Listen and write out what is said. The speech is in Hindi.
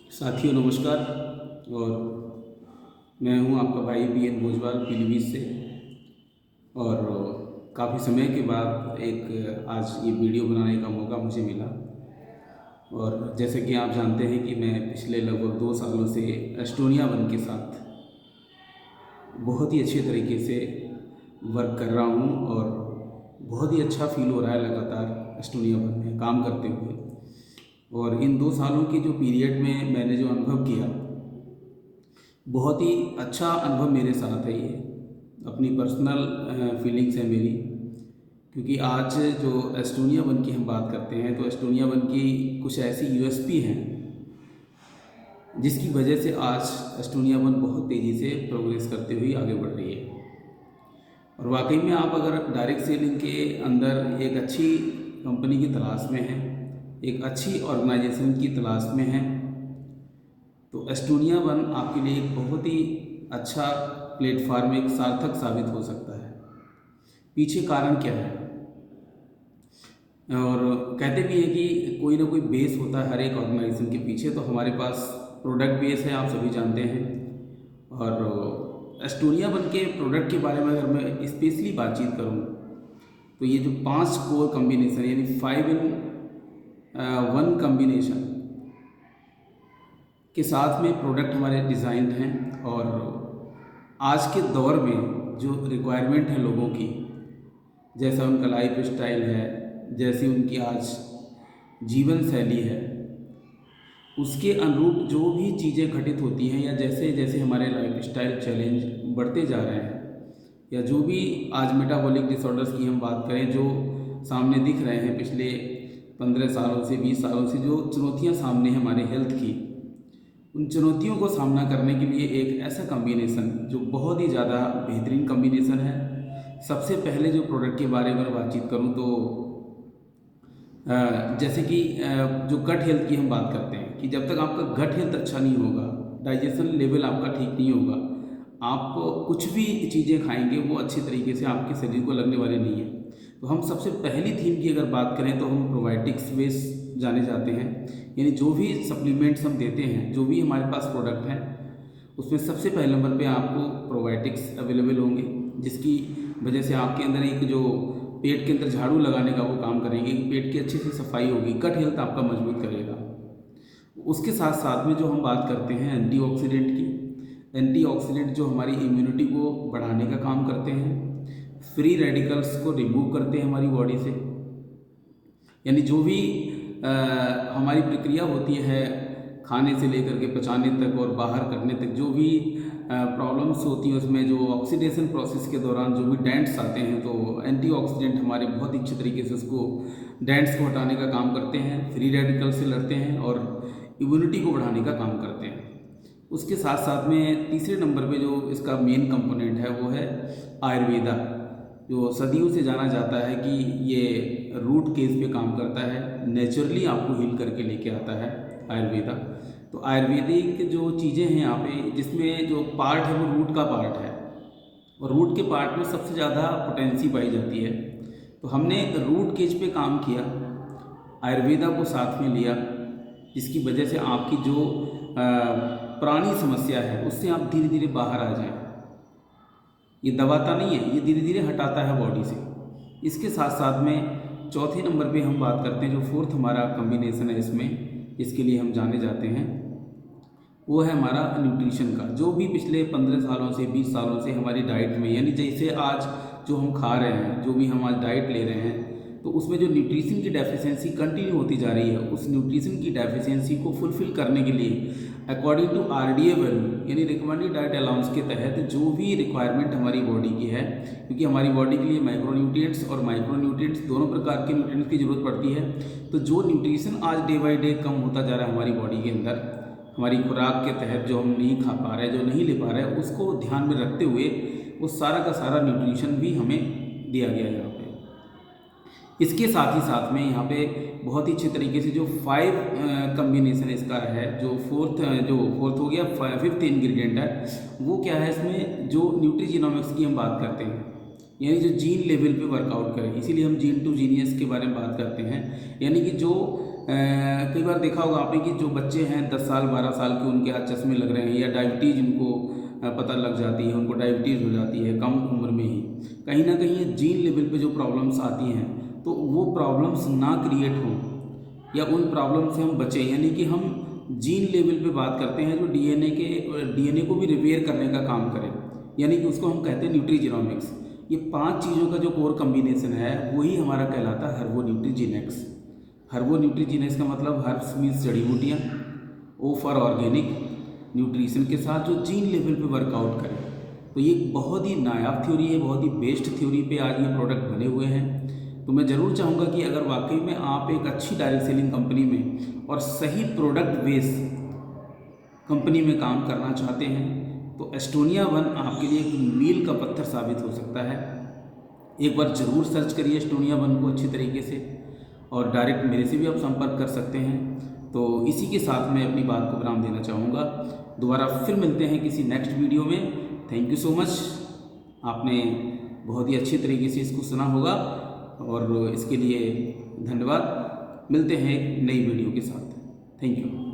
साथियों नमस्कार। और मैं हूं आपका भाई पीएन भोजवाल पीलीभीत से। और काफ़ी समय के बाद एक आज ये वीडियो बनाने का मौका मुझे मिला। और जैसे कि आप जानते हैं कि मैं पिछले लगभग 2 सालों से एस्टोनिया वन के साथ बहुत ही अच्छे तरीके से वर्क कर रहा हूं। और बहुत ही अच्छा फील हो रहा है लगातार एस्टोनिया वन में काम करते हुए। और इन 2 सालों के जो पीरियड में मैंने जो अनुभव किया, बहुत ही अच्छा अनुभव मेरे साथ है। ये अपनी पर्सनल फीलिंग्स है मेरी। क्योंकि आज जो एस्टोनिया वन की हम बात करते हैं तो एस्टोनिया वन की कुछ ऐसी यूएसपी हैं जिसकी वजह से आज एस्टोनिया वन बहुत तेज़ी से प्रोग्रेस करते हुए आगे बढ़ रही है। और वाकई में आप अगर डायरेक्ट सेलिंग के अंदर एक अच्छी कंपनी की तलाश में हैं, एक अच्छी ऑर्गेनाइजेशन की तलाश में हैं, तो एस्टोनिया वन आपके लिए एक बहुत ही अच्छा प्लेटफार्म, एक सार्थक साबित हो सकता है। पीछे कारण क्या है? और कहते भी हैं कि कोई ना कोई बेस होता है हर एक ऑर्गेनाइजेशन के पीछे। तो हमारे पास प्रोडक्ट बेस है, आप सभी जानते हैं। और एस्टोनिया वन के प्रोडक्ट के बारे में अगर मैं स्पेशली बातचीत करूं तो ये जो 5 कोर कम्बिनेशन यानी 5 in 1 कम्बिनेशन के साथ में प्रोडक्ट हमारे डिज़ाइन हैं। और आज के दौर में जो रिक्वायरमेंट है लोगों की, जैसा उनका लाइफ स्टाइल है, जैसी उनकी आज जीवन शैली है, उसके अनुरूप जो भी चीज़ें घटित होती हैं, या जैसे जैसे हमारे लाइफ स्टाइल चैलेंज बढ़ते जा रहे हैं, या जो भी आज मेटाबॉलिक डिसऑर्डर्स की हम बात करें जो सामने दिख रहे हैं पिछले 15 सालों से 20 सालों से, जो चुनौतियां सामने हैं हमारे हेल्थ की, उन चुनौतियों को सामना करने के लिए एक ऐसा कम्बिनेशन जो बहुत ही ज़्यादा बेहतरीन कम्बिनेशन है। सबसे पहले जो प्रोडक्ट के बारे में बातचीत करूं तो जैसे कि जो गट हेल्थ की हम बात करते हैं कि जब तक आपका गट हेल्थ अच्छा नहीं होगा, डाइजेशन लेवल आपका ठीक नहीं होगा, आप कुछ भी चीज़ें खाएंगे वो अच्छी तरीके से आपके शरीर को लगने वाली नहीं है। तो हम सबसे पहली थीम की अगर बात करें तो हम प्रोबायोटिक्स बेस जाने जाते हैं। यानी जो भी सप्लीमेंट्स हम देते हैं, जो भी हमारे पास प्रोडक्ट हैं, उसमें सबसे पहले नंबर पे आपको प्रोबायोटिक्स अवेलेबल होंगे, जिसकी वजह से आपके अंदर एक जो पेट के अंदर झाड़ू लगाने का वो काम करेंगे, पेट की अच्छी से सफाई होगी, गट हेल्थ आपका मजबूत करेगा। उसके साथ साथ में जो हम बात करते हैं एंटीऑक्सीडेंट की, एंटीऑक्सीडेंट जो हमारी इम्यूनिटी को बढ़ाने का काम करते हैं, फ्री रेडिकल्स को रिमूव करते हैं हमारी बॉडी से। यानी जो भी हमारी प्रक्रिया होती है खाने से लेकर के पचाने तक और बाहर करने तक, जो भी प्रॉब्लम्स होती हैं उसमें जो ऑक्सीडेशन प्रोसेस के दौरान जो भी डेंट्स आते हैं, तो एंटीऑक्सीडेंट हमारे बहुत ही अच्छे तरीके से उसको डेंट्स को हटाने का काम करते हैं, फ्री रेडिकल से लड़ते हैं और इम्यूनिटी को बढ़ाने का काम करते हैं। उसके साथ साथ में तीसरे नंबर पे जो इसका मेन कंपोनेंट है वो है आयुर्वेदा, जो सदियों से जाना जाता है कि ये रूट केज पे काम करता है, नेचुरली आपको हील करके लेके आता है आयुर्वेदा। तो आयुर्वेदिक जो चीज़ें हैं यहाँ पे, जिसमें जो पार्ट है वो रूट का पार्ट है, और रूट के पार्ट में सबसे ज़्यादा पोटेंसी पाई जाती है। तो हमने रूट केज पे काम किया, आयुर्वेदा को साथ में लिया, जिसकी वजह से आपकी जो पुरानी समस्या है उससे आप धीरे धीरे बाहर आ जाएं। ये दबाता नहीं है, ये धीरे धीरे हटाता है बॉडी से। इसके साथ साथ में चौथे नंबर पे हम बात करते हैं, जो फोर्थ हमारा कम्बिनेशन है इसमें, इसके लिए हम जाने जाते हैं, वो है हमारा न्यूट्रिशन का। जो भी पिछले 15 सालों से 20 सालों से हमारी डाइट में, यानी जैसे आज जो हम खा रहे हैं, जो भी हम आज डाइट ले रहे हैं, तो उसमें जो न्यूट्रिशन की डेफिशिएंसी कंटिन्यू होती जा रही है, उस न्यूट्रिशन की डेफिशिएंसी को फुलफिल करने के लिए अकॉर्डिंग टू आरडीए वैल्यू यानी रिकमेंडेड डाइट अलाउंस के तहत जो भी रिक्वायरमेंट हमारी बॉडी की है, क्योंकि हमारी बॉडी के लिए माइक्रोन्यूट्रिएंट्स और माइक्रोन्यूट्रिएंट्स दोनों प्रकार के न्यूट्रिएंट्स की जरूरत पड़ती है। तो जो न्यूट्रिशन आज डे बाई डे कम होता जा रहा है हमारी बॉडी के अंदर, हमारी खुराक के तहत जो हम नहीं खा पा रहे हैं, जो नहीं ले पा रहे हैं, उसको ध्यान में रखते हुए वो सारा का सारा न्यूट्रिशन भी हमें दिया गया है यहाँ पे। इसके साथ ही साथ में यहाँ पे बहुत ही अच्छे तरीके से जो 5 कम्बिनेशन इसका है, जो फोर्थ हो गया, 5th इंग्रेडिएंट है, वो क्या है, इसमें जो न्यूट्रिजिनोमिक्स की हम बात करते हैं, यानी जो जीन लेवल पे वर्कआउट करें, इसीलिए हम जीन टू जीनियस के बारे में बात करते हैं। यानी कि जो कई बार देखा होगा आपने कि जो बच्चे हैं 10 साल 12 साल के, उनके हाथ चश्मे लग रहे हैं या डायबिटीज़ उनको पता लग जाती है, उनको डायबिटीज़ हो जाती है कम उम्र में ही। कहीं ना कहीं ये जीन लेवल पे जो प्रॉब्लम्स आती हैं, तो वो प्रॉब्लम्स ना क्रिएट हों या उन प्रॉब्लम से हम बचें, यानी कि हम जीन लेवल पे बात करते हैं जो डीएनए को भी रिपेयर करने का काम करे, यानी कि उसको हम कहते हैं न्यूट्रीजीनोमिक्स। ये 5 चीज़ों का जो कोर कम्बिनेशन है वही हमारा कहलाता है हर्बो न्यूट्रीजीनेक्स। हर्बो न्यूट्रीजीनेक्स का मतलब हर्ब्स मीन्स जड़ी बूटियाँ, ओ फॉर ऑर्गेनिक, न्यूट्रिशन के साथ जो जीन लेवल पे वर्कआउट करे। तो ये बहुत ही नायाब थ्योरी है, बहुत ही बेस्ट थ्योरी पे आज ये प्रोडक्ट बने हुए हैं। तो मैं ज़रूर चाहूँगा कि अगर वाकई में आप एक अच्छी डायरेक्ट सेलिंग कंपनी में और सही प्रोडक्ट बेस कंपनी में काम करना चाहते हैं तो एस्टोनिया वन आपके लिए एक मील का पत्थर साबित हो सकता है। एक बार ज़रूर सर्च करिए एस्टोनिया वन को अच्छी तरीके से, और डायरेक्ट मेरे से भी आप संपर्क कर सकते हैं। तो इसी के साथ मैं अपनी बात को विराम देना चाहूँगा। दोबारा फिर मिलते हैं किसी नेक्स्ट वीडियो में। Thank you so much. आपने बहुत ही अच्छी तरीके से इसको सुना होगा और इसके लिए धन्यवाद। मिलते हैं एक नई वीडियो के साथ। Thank you.